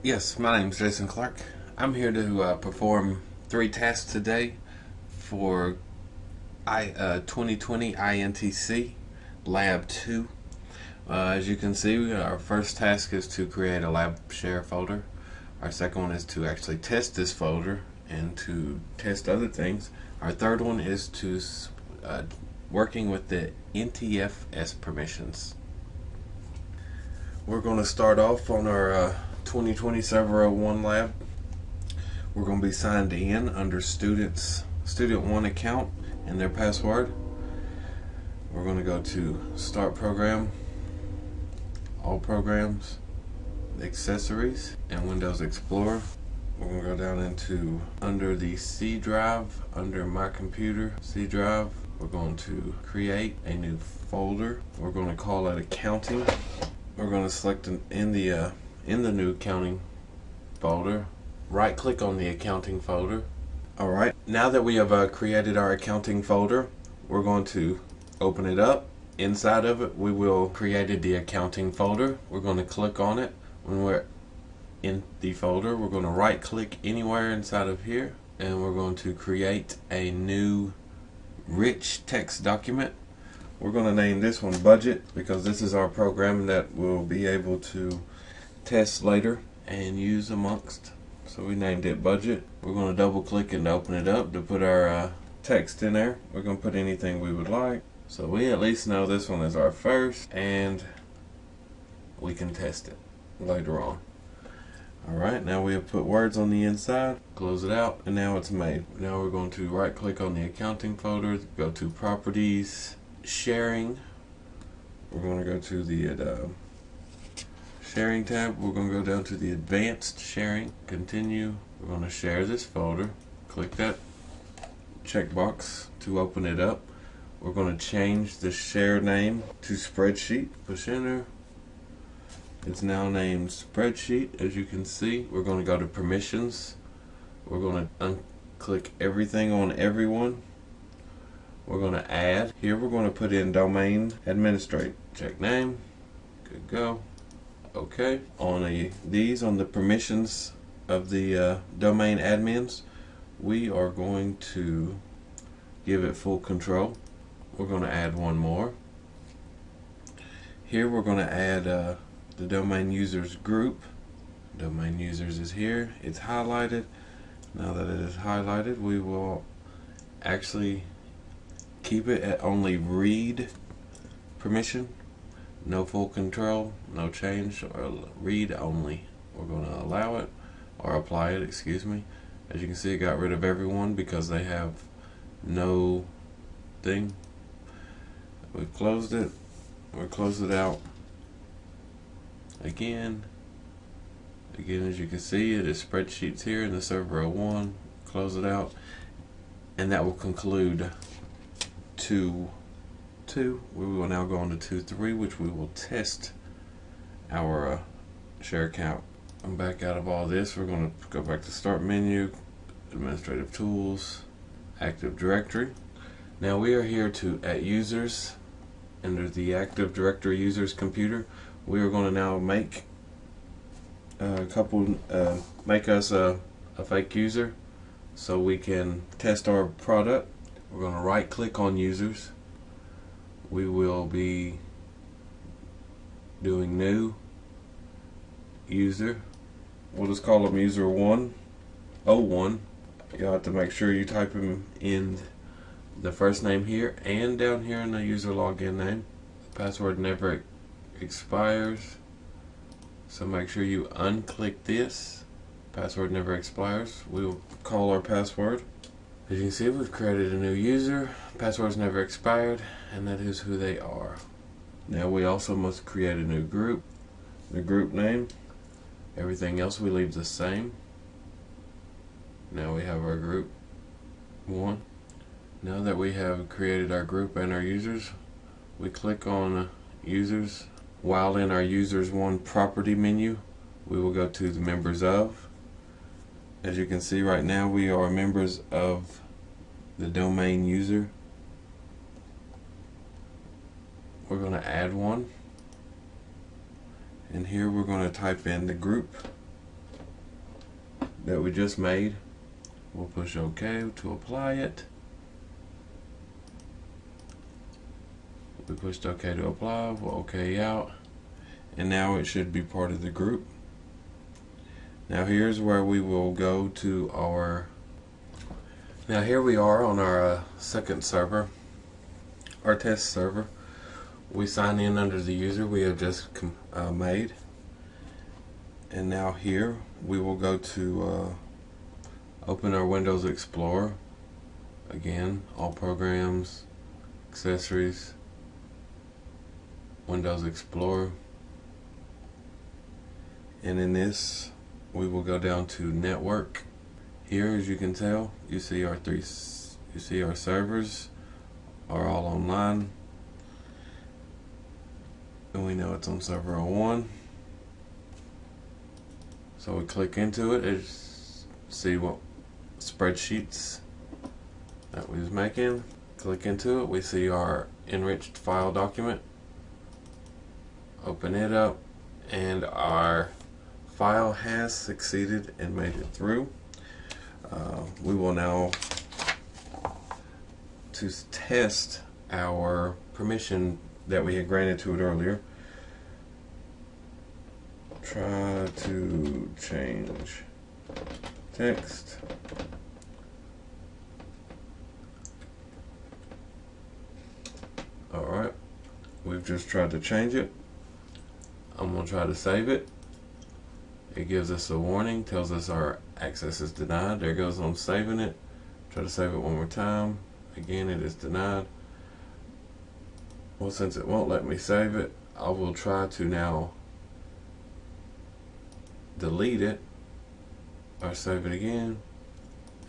Yes, my name is Jason Clark. I'm here to perform 3 tasks today for 2020 INTC Lab 2. As you can see, our first task is to create a lab share folder. Our second one is to actually test this folder and to test other things. Our third one is to working with the NTFS permissions. We're going to start off on our 2020 Server 01 lab. We're going to be signed in under student 1 account and their password. We're going to go to Start Program, All Programs, Accessories, and Windows Explorer. We're going to go down into under the C drive, under My Computer C drive. We're going to create a new folder. We're going to call it Accounting. We're going to select in the new accounting folder. Right click on the accounting folder. Alright, now that we have created our accounting folder, we're going to open it up. Inside of it, we will create the accounting folder. We're going to click on it. When we're in the folder, we're going to right click anywhere inside of here, and we're going to create a new rich text document. We're going to name this one Budget because this is our program that we'll be able to test later and use amongst. So we named it Budget. We're going to double click and open it up to put our text in there. We're going to put anything we would like. So we at least know this one is our first, and we can test it later on. Alright, now we have put words on the inside, close it out, and now it's made. Now we're going to right click on the accounting folder, go to Properties, Sharing. We're going to go to the Sharing tab. We're going to go down to the Advanced Sharing, Continue. We're going to share this folder. Click that checkbox to open it up. We're going to change the share name to Spreadsheet. Push Enter. It's now named Spreadsheet. As you can see, we're going to go to Permissions. We're going to unclick everything on everyone. We're going to add. Here we're going to put in Domain Administrate. Check name. Good go. Okay. On the permissions of the domain admins, we are going to give it full control. We're going to add one more. Here we're going to add the domain users group. Domain users is here. It's highlighted. Now that it is highlighted, we will actually keep it at only read permission. No full control, no change, or read only. We're going to allow it, or apply it, excuse me. As you can see, it got rid of everyone because they have no thing. We closed it. We'll close it out. Again, as you can see, it is spreadsheets here in the Server 01. Close it out. And that will conclude 2.2. We will now go on to 2.3, which we will test our share count. I'm back out of all this. We're going to go back to Start Menu, Administrative Tools, Active Directory. Now we are here at Users, under the Active Directory Users computer. We are going to now make us a fake user so we can test our product. We're going to right click on users. We will be doing new user. We'll just call him user 101. You'll have to make sure you type him in the first name here and down here in the user login name. The password never expires, so make sure you unclick this. Password never expires. We will call our password. As you can see, we've created a new user. Password's never expired, and that is who they are. Now we also must create a new group. The group name. Everything else we leave the same. Now we have our group 1. Now that we have created our group and our users, we click on users. While in our users 1 property menu, we will go to the members of. As you can see right now, we are members of the domain user. We're going to add one, and here we're going to type in the group that we just made. We'll push OK to apply it. We pushed OK to apply, we'll OK out, and now it should be part of the group. Now here's where we will go to our, now here we are on our second server, our test server. We sign in under the user we have just made, and now here we will go to open our Windows Explorer. Again, all programs, accessories, Windows Explorer, and in this we will go down to network. Here, as you can tell, you see our servers are all online, and we know it's on server 01. So we click into it, see what spreadsheets that we was making. Click into it, we see our enriched file document. Open it up, and our file has succeeded and made it through. We will now, to test our permission that we had granted to it earlier, try to change text. Alright, we've just tried to change it. I'm going to try to save it. It gives us a warning, tells us our access is denied. There goes on saving it. Try to save it one more time. Again, it is denied. Well, since it won't let me save it, I will try to now delete it or save it again.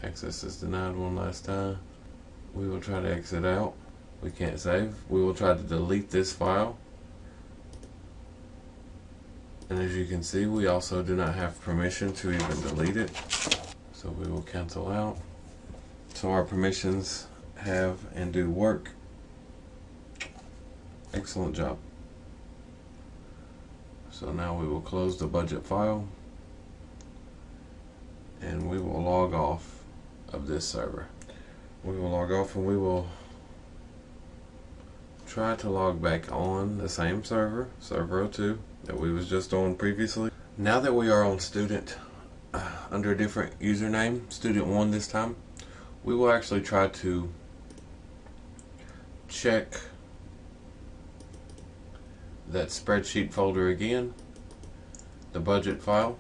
Access is denied one last time. We will try to exit out. We can't save. We will try to delete this file. And as you can see, we also do not have permission to even delete it. So we will cancel out. So our permissions have and do work. Excellent job. So now we will close the budget file, and we will log off of this server. We will log off, and we will try to log back on the same server, server 02, that we was just on previously. Now that we are on student under a different username, student 1 this time, we will actually try to check that spreadsheet folder again, the budget file.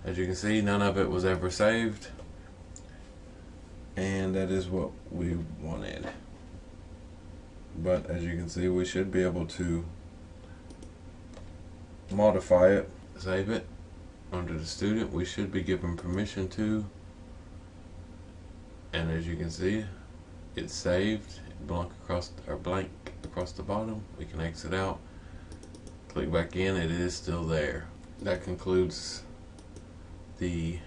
As you can see, none of it was ever saved, and that is what we wanted. But as you can see, we should be able to modify it, save it under the student. We should be given permission to, and as you can see, it's saved, blank across the bottom. We can exit out, click back in, it is still there. That concludes the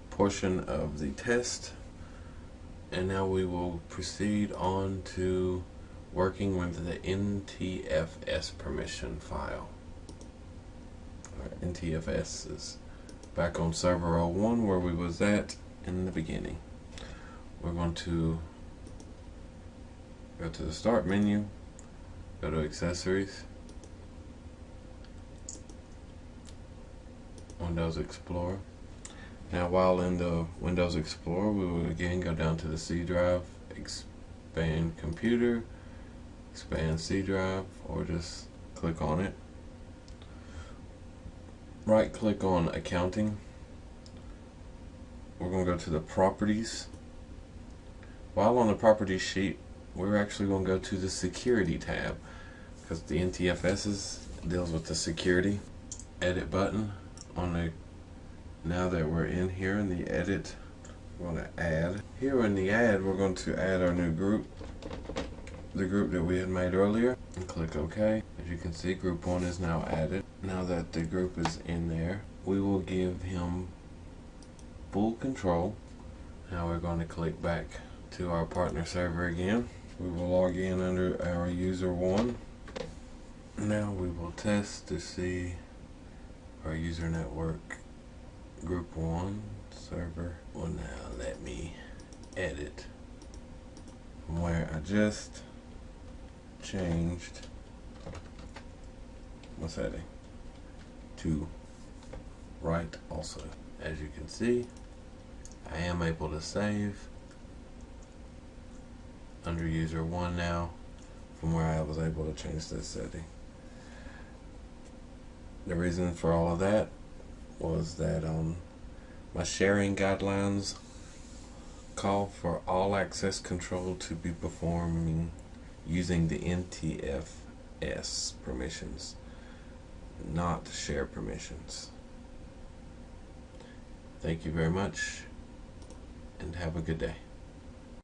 portion of the test, and now we will proceed on to working with the NTFS permission file. Our NTFS is back on server 01 where we was at in the beginning. We're going to go to the start menu, go to accessories, Windows Explorer. Now while in the Windows Explorer, we will again go down to the C drive, expand computer, expand C drive, or just click on it. Right click on accounting. We're going to go to the properties. While on the properties sheet, we're actually going to go to the security tab, because the NTFS deals with the security. Edit button on the, now that we're in here in the edit, we're going to add. Here in the add, we're going to add our new group, the group that we had made earlier, and click OK. As you can see, group 1 is now added. Now that the group is in there, we will give him full control. Now we're going to click back to our partner server again. We will log in under our user 1. Now we will test to see our user network group 1 server. Well, now let me edit from where I just changed my setting to right also. As you can see, I am able to save under user 1 now from where I was able to change this setting. The reason for all of that was that my sharing guidelines call for all access control to be performing using the NTFS permissions, not share permissions. Thank you very much and have a good day.